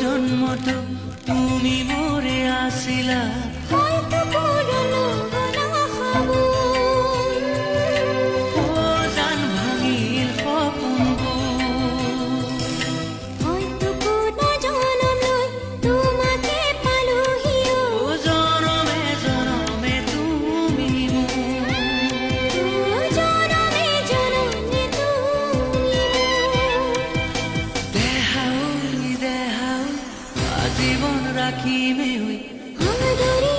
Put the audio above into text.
জন্মতো তুমি মোৰে আসিলা হয়তো পুৰনো গোনা খাব জান ভাঙিল সপোনবোৰ হয়তো কোনো জনম লৈ তোমাকে পালোহিও জনমে জনমে তুমি মোৰ জনমে জনমে তুমি দেহাও দেহাও আজীবন ৰাখিমে আদৰে